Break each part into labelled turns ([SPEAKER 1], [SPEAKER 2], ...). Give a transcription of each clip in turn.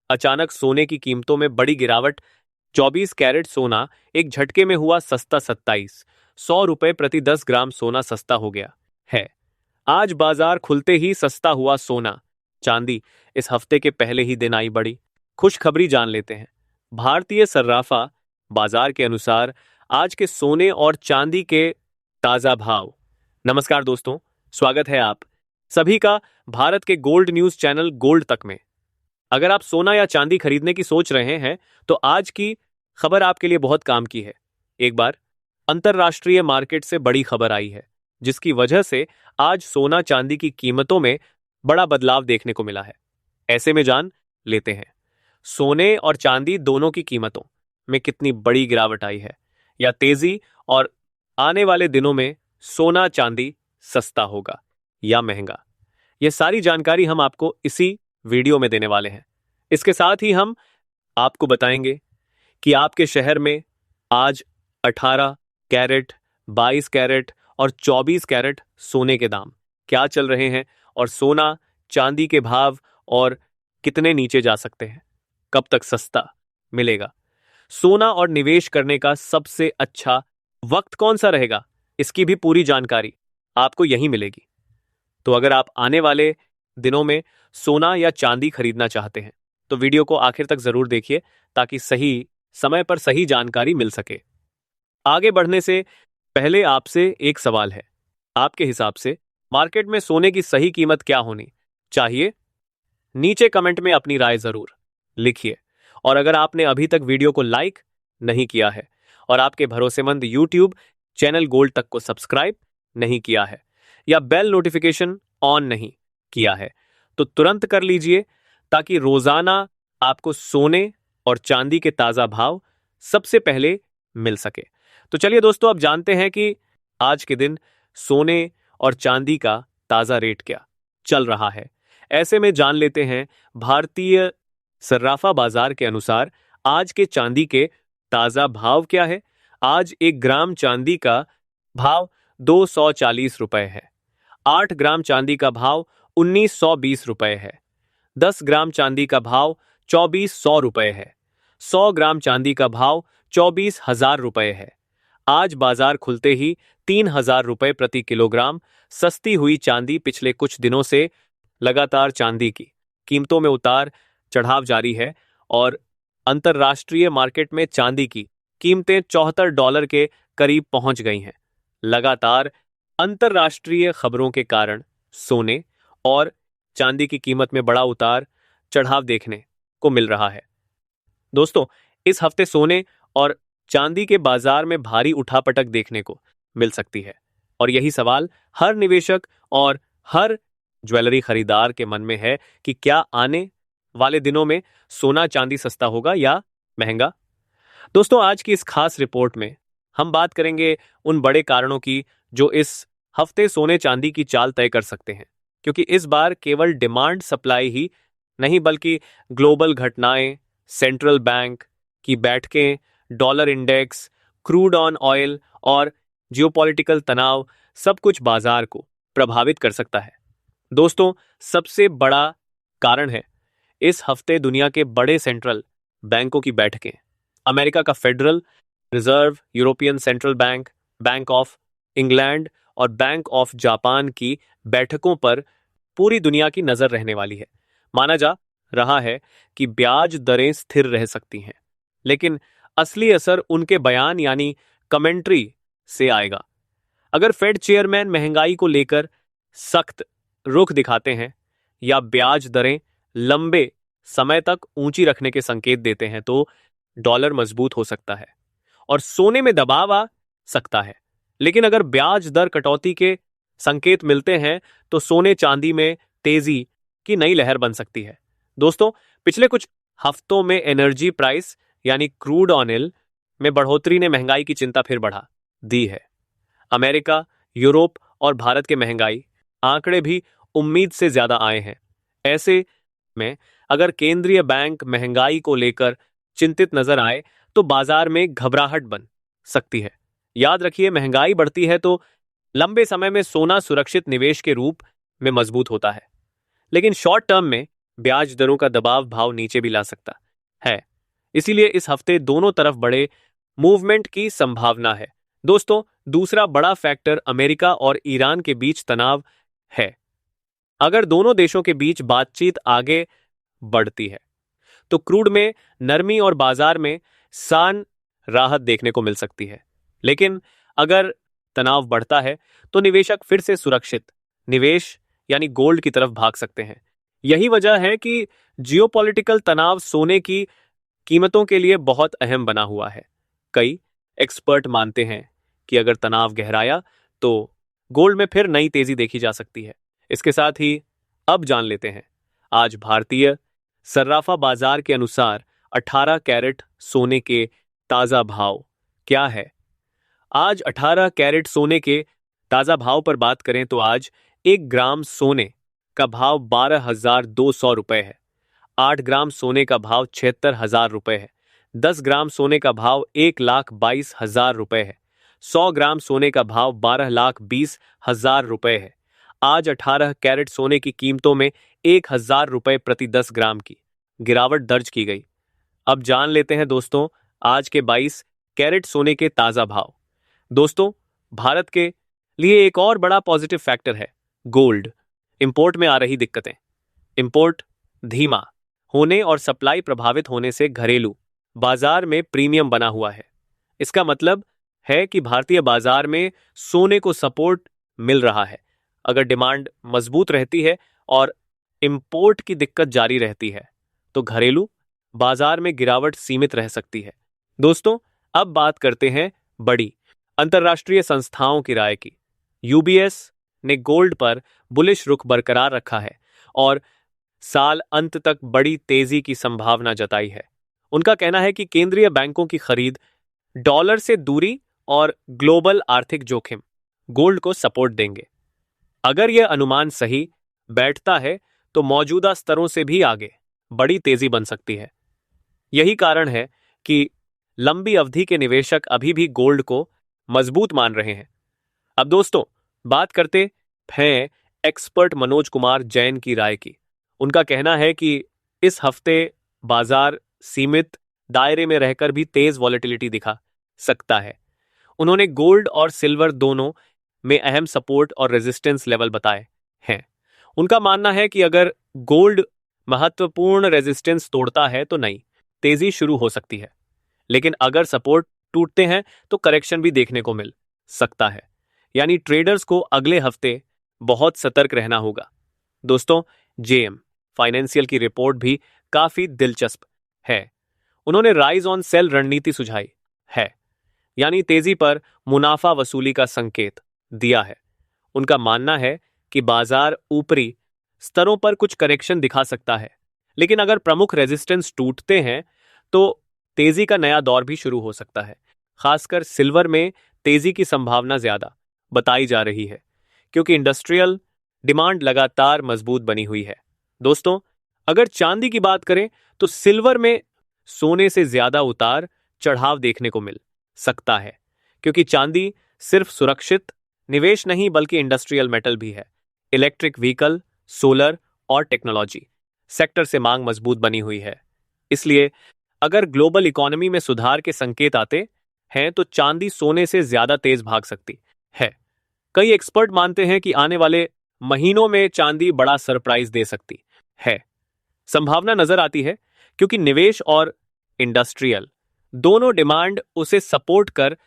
[SPEAKER 1] अचानक सोने की कीमतों में बड़ी गिरावट। 24 कैरेट सोना एक झटके में हुआ सस्ता। 2700 रुपए प्रति 10 ग्राम सोना सस्ता हो गया है। आज बाजार खुलते ही सस्ता हुआ सोना चांदी इस हफ्ते के पहले ही दिन आई बड़ी खुशखबरी जान लेते हैं। भारतीय सर्राफा बाजार के अनुसार आज के सोने और चांदी के ताजा भाव। नमस्कार दोस्तों, स्वागत है आप सभी का भारत के गोल्ड न्यूज चैनल गोल्ड तक में। अगर आप सोना या चांदी खरीदने की सोच रहे हैं तो आज की खबर आपके लिए बहुत काम की है। एक बार अंतरराष्ट्रीय मार्केट से बड़ी खबर आई है जिसकी वजह से आज सोना चांदी की कीमतों में बड़ा बदलाव देखने को मिला है। ऐसे में जान लेते हैं सोने और चांदी दोनों की कीमतों में कितनी बड़ी गिरावट आई है या तेजी, और आने वाले दिनों में सोना चांदी सस्ता होगा या महंगा। यह सारी जानकारी हम आपको इसी वीडियो में देने वाले हैं। इसके साथ ही हम आपको बताएंगे कि आपके शहर में आज 18 कैरेट, 22 कैरेट और 24 कैरेट सोने के दाम क्या चल रहे हैं और सोना चांदी के भाव और कितने नीचे जा सकते हैं, कब तक सस्ता मिलेगा। सोना और निवेश करने का सबसे अच्छा वक्त कौन सा रहेगा, इसकी भी पूरी जानकारी आपको यहीं मिलेगी। तो अगर आप आने वाले दिनों में सोना या चांदी खरीदना चाहते हैं तो वीडियो को आखिर तक जरूर देखिए ताकि सही समय पर सही जानकारी मिल सके। आगे बढ़ने से पहले आपसे एक सवाल है, आपके हिसाब से मार्केट में सोने की सही कीमत क्या होनी चाहिए? नीचे कमेंट में अपनी राय जरूर लिखिए। और अगर आपने अभी तक वीडियो को लाइक नहीं किया है और आपके भरोसेमंद यूट्यूब चैनल गोल्ड तक को सब्सक्राइब नहीं किया है या बेल नोटिफिकेशन ऑन नहीं किया है तो तुरंत कर लीजिए ताकि रोजाना आपको सोने और चांदी के ताजा भाव सबसे पहले मिल सके। तो चलिए दोस्तों, अब जानते हैं कि आज के दिन सोने और चांदी का ताजा रेट क्या चल रहा है। ऐसे में जान लेते हैं भारतीय सर्राफा बाजार के अनुसार आज के चांदी के ताजा भाव क्या है। आज 1 ग्राम चांदी का भाव 240 रुपए है। 8 ग्राम चांदी का भाव 1920 रुपए है। 10 ग्राम चांदी का भाव 2400 रुपए है। 100 ग्राम चांदी का भाव 24,000 रुपए है। आज बाजार खुलते ही 3,000 रुपए प्रति किलोग्राम सस्ती हुई चांदी। पिछले कुछ दिनों से लगातार चांदी की कीमतों में उतार चढ़ाव जारी है और अंतरराष्ट्रीय मार्केट में चांदी की कीमतें $74 के करीब पहुंच गई हैं। लगातार अंतरराष्ट्रीय खबरों के कारण सोने और चांदी की कीमत में बड़ा उतार चढ़ाव देखने को मिल रहा है। दोस्तों, इस हफ्ते सोने और चांदी के बाजार में भारी उठापटक देखने को मिल सकती है और यही सवाल हर निवेशक और हर ज्वेलरी खरीदार के मन में है कि क्या आने वाले दिनों में सोना चांदी सस्ता होगा या महंगा। दोस्तों, आज की इस खास रिपोर्ट में हम बात करेंगे उन बड़े कारणों की जो इस हफ्ते सोने चांदी की चाल तय कर सकते हैं, क्योंकि इस बार केवल डिमांड सप्लाई ही नहीं बल्कि ग्लोबल घटनाएं, सेंट्रल बैंक की बैठकें, dollar index, crude on oil और जियोपॉलिटिकल तनाव सब कुछ बाजार को प्रभावित कर सकता है। दोस्तों, सबसे बड़ा कारण है इस हफ्ते दुनिया के बड़े सेंट्रल बैंकों की बैठकें। अमेरिका का federal reserve, European central bank, bank of England और बैंक ऑफ जापान की बैठकों पर पूरी दुनिया की नजर रहने वाली है। माना जा रहा है कि ब्याज दरें स्थिर रह सकती हैं, लेकिन असली असर उनके बयान यानी कमेंट्री से आएगा। अगर फेड चेयरमैन महंगाई को लेकर सख्त रुख दिखाते हैं या ब्याज दरें लंबे समय तक ऊंची रखने के संकेत देते हैं तो डॉलर मजबूत हो सकता है और सोने में दबाव आ सकता है। लेकिन अगर ब्याज दर कटौती के संकेत मिलते हैं तो सोने चांदी में तेजी की नई लहर बन सकती है। दोस्तों, पिछले कुछ हफ्तों में एनर्जी प्राइस यानी क्रूड ऑयल में बढ़ोतरी ने महंगाई की चिंता फिर बढ़ा दी है। अमेरिका, यूरोप और भारत के महंगाई आंकड़े भी उम्मीद से ज्यादा आए हैं। ऐसे में अगर केंद्रीय बैंक महंगाई को लेकर चिंतित नजर आए तो बाजार में घबराहट बन सकती है। याद रखिए, महंगाई बढ़ती है तो लंबे समय में सोना सुरक्षित निवेश के रूप में मजबूत होता है, लेकिन शॉर्ट टर्म में ब्याज दरों का दबाव भाव नीचे भी ला सकता है। इसीलिए इस हफ्ते दोनों तरफ बड़े मूवमेंट की संभावना है। दोस्तों, दूसरा बड़ा फैक्टर अमेरिका और ईरान के बीच तनाव है। अगर दोनों देशों के बीच बातचीत आगे बढ़ती है तो क्रूड में नरमी और बाजार में सान राहत देखने को मिल सकती है। लेकिन अगर तनाव बढ़ता है तो निवेशक फिर से सुरक्षित निवेश यानी गोल्ड की तरफ भाग सकते हैं। यही वजह है कि जियोपॉलिटिकल तनाव सोने की कीमतों के लिए बहुत अहम बना हुआ है। कई एक्सपर्ट मानते हैं कि अगर तनाव गहराया तो गोल्ड में फिर नई तेजी देखी जा सकती है। इसके साथ ही अब जान लेते हैं आज भारतीय सर्राफा बाजार के अनुसार 18 कैरेट सोने के ताजा भाव क्या है। आज 18 कैरेट सोने के ताजा भाव पर बात करें तो आज 1 ग्राम सोने का भाव 12,200 रुपए है। 8 ग्राम सोने का भाव 76,000 रुपए है। 10 ग्राम सोने का भाव 1,22,000 रुपए है। 100 ग्राम सोने का भाव 12,20,000 रुपए है। आज 18 कैरेट सोने की कीमतों में 1,000 रुपए प्रति 10 ग्राम की गिरावट दर्ज की गई। अब जान लेते हैं दोस्तों आज के 22 कैरेट सोने के ताजा भाव। दोस्तों, भारत के लिए एक और बड़ा पॉजिटिव फैक्टर है गोल्ड। इंपोर्ट में आ रही दिक्कतें, इंपोर्ट धीमा होने और सप्लाई प्रभावित होने से घरेलू बाजार में प्रीमियम बना हुआ है। इसका मतलब है कि भारतीय बाजार में सोने को सपोर्ट मिल रहा है। अगर डिमांड मजबूत रहती है और इंपोर्ट की दिक्कत जारी रहती है तो घरेलू बाजार में गिरावट सीमित रह सकती है। दोस्तों, अब बात करते हैं बड़ी अंतर्राष्ट्रीय संस्थाओं की राय की। यूबीएस ने गोल्ड पर बुलिश रुख बरकरार रखा है और साल अंत तक बड़ी तेजी की संभावना जताई है। उनका कहना है कि केंद्रीय बैंकों की खरीद, डॉलर से दूरी और ग्लोबल आर्थिक जोखिम गोल्ड को सपोर्ट देंगे। अगर यह अनुमान सही बैठता है तो मौजूदा स्तरों से भी आगे बड़ी तेजी बन सकती है। यही कारण है कि लंबी अवधि के निवेशक अभी भी गोल्ड को मजबूत मान रहे हैं। अब दोस्तों, बात करते हैं एक्सपर्ट मनोज कुमार जैन की राय की। उनका कहना है कि इस हफ्ते बाजार सीमित दायरे में रहकर भी तेज वॉलेटिलिटी दिखा सकता है। उन्होंने गोल्ड और सिल्वर दोनों में अहम सपोर्ट और रेजिस्टेंस लेवल बताए हैं। उनका मानना है कि अगर गोल्ड महत्वपूर्ण रेजिस्टेंस तोड़ता है तो नई तेजी शुरू हो सकती है, लेकिन अगर सपोर्ट टूटते हैं तो करेक्शन भी देखने को मिल सकता है। यानी ट्रेडर्स को अगले हफ्ते बहुत सतर्क रहना होगा। दोस्तों, जेएम फाइनेंशियल की रिपोर्ट भी काफी दिलचस्प है। उन्होंने राइज ऑन सेल रणनीति सुझाई है, यानी तेजी पर मुनाफा वसूली का संकेत दिया है। उनका मानना है कि बाजार ऊपरी स्तरों पर कुछ करेक्शन दिखा सकता है, लेकिन अगर प्रमुख रेजिस्टेंस टूटते हैं तो तेजी का नया दौर भी शुरू हो सकता है। खासकर सिल्वर में तेजी की संभावना ज्यादा बताई जा रही है क्योंकि इंडस्ट्रियल डिमांड लगातार मजबूत बनी हुई है। दोस्तों, अगर चांदी की बात करें तो सिल्वर में सोने से ज्यादा उतार चढ़ाव देखने को मिल सकता है क्योंकि चांदी सिर्फ सुरक्षित निवेश नहीं बल्कि इंडस्ट्रियल मेटल भी है। इलेक्ट्रिक व्हीकल, सोलर और टेक्नोलॉजी सेक्टर से मांग मजबूत बनी हुई है। इसलिए अगर ग्लोबल इकोनॉमी में सुधार के संकेत आते हैं तो चांदी सोने से ज्यादा तेज भाग सकती है। कई एक्सपर्ट मानते हैं कि आने वाले महीनों में चांदी बड़ा सरप्राइज दे सकती है। संभावना नजर आती है क्योंकि निवेश और इंडस्ट्रियल दोनों डिमांड उसे सपोर्ट कर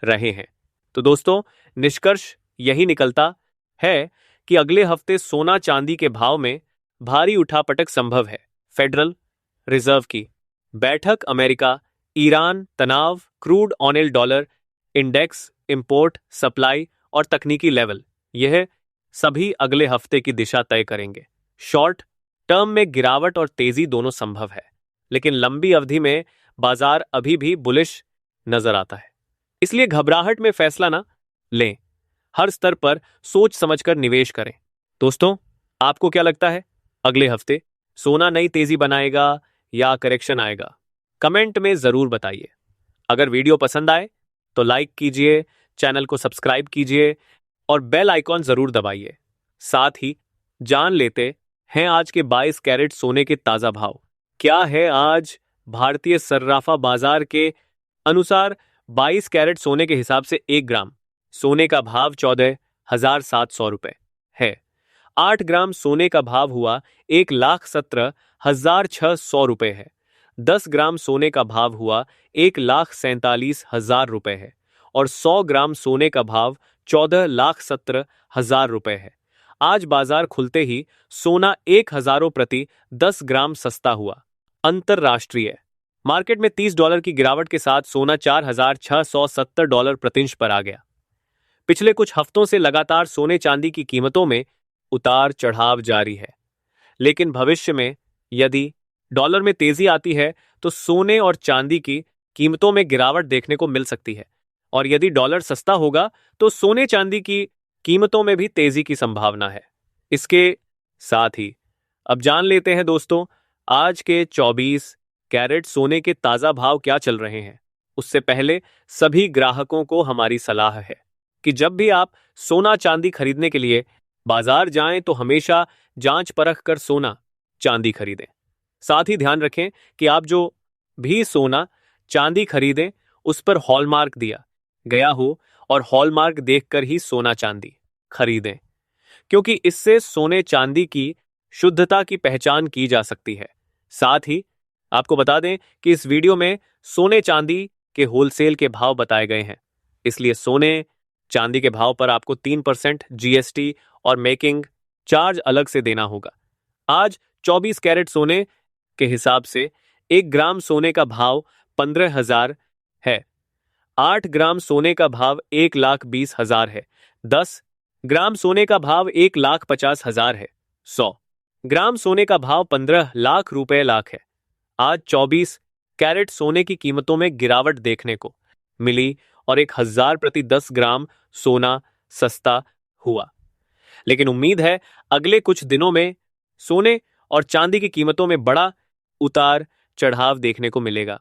[SPEAKER 1] रहे हैं। तो दोस्तों, निष्कर्ष यही निकलता है कि अगले हफ्ते सोना चांदी के भाव में भारी उठापटक संभव है। फेडरल रिजर्व की बैठक, अमेरिका ईरान तनाव, crude oil dollar index, import supply और तकनीकी लेवल, यह सभी अगले हफ्ते की दिशा तय करेंगे। शॉर्ट टर्म में गिरावट और तेजी दोनों संभव है, लेकिन लंबी अवधि में बाजार अभी भी बुलिश नजर आता है। इसलिए घबराहट में फैसला ना लें, हर स्तर पर सोच समझकर निवेश करें। दोस्तों, आपको क्या लगता है, अगले हफ्ते सोना नई तेजी बनाएगा या करेक्शन आएगा? कमेंट में जरूर बताइए। अगर वीडियो पसंद आए तो लाइक कीजिए, चैनल को सब्सक्राइब कीजिए और बेल आइकॉन जरूर दबाइए। साथ ही जान लेते हैं आज के 22 कैरेट सोने के ताजा भाव। क्या है आज भारतीय सर्राफा बाजार के अनुसार 22 कैरेट सोने के हिसाब से 1 ग्राम सोने का भाव 14,700 रुपए है। 8 ग्राम सोने का भाव हुआ 1,17,600 रुपए है। 10 ग्राम सोने का भाव हुआ 1,47,000 रुपए है और 100 ग्राम सोने का भाव 14,17,000 रुपए है। आज बाजार खुलते ही सोना 1,000 प्रति 10 ग्राम सस्ता हुआ। अंतरराष्ट्रीय मार्केट में $30 की गिरावट के साथ सोना $4,670 प्रति इंच पर आ गया। पिछले कुछ हफ्तों से लगातार सोने चांदी की कीमतों में उतार चढ़ाव जारी है, लेकिन भविष्य में यदि डॉलर में तेजी आती है तो सोने और चांदी की कीमतों में गिरावट देखने को मिल सकती है, और यदि डॉलर सस्ता होगा तो सोने चांदी की कीमतों में भी तेजी की संभावना है। इसके साथ ही अब जान लेते हैं दोस्तों, आज के 24 कैरेट सोने के ताजा भाव क्या चल रहे हैं। उससे पहले सभी ग्राहकों को हमारी सलाह है कि जब भी आप सोना चांदी खरीदने के लिए बाजार जाएं तो हमेशा जांच परख कर सोना चांदी खरीदें। साथ ही ध्यान रखें कि आप जो भी सोना चांदी खरीदें उस पर हॉलमार्क दिया गया हो और हॉलमार्क देखकर ही सोना चांदी खरीदें, क्योंकि इससे सोने चांदी की शुद्धता की पहचान की जा सकती है। साथ ही आपको बता दें कि इस वीडियो में सोने चांदी के होलसेल के भाव बताए गए हैं, इसलिए सोने चांदी के भाव पर आपको 3% जीएसटी और मेकिंग चार्ज अलग से देना होगा। आज 24 कैरेट सोने के हिसाब से 1 ग्राम सोने का भाव 15,000 है। 8 ग्राम सोने का भाव 1,20,000 है। 10 ग्राम सोने का भाव 1,50,000 है। 100 ग्राम सोने का भाव 15 लाख रुपए लाख है। आज 24 कैरेट सोने की कीमतों में गिरावट देखने को मिली और 1,000 प्रति 10 ग्राम सोना सस्ता हुआ, लेकिन उम्मीद है अगले कुछ दिनों में सोने और चांदी की कीमतों में बड़ा उतार चढ़ाव देखने को मिलेगा।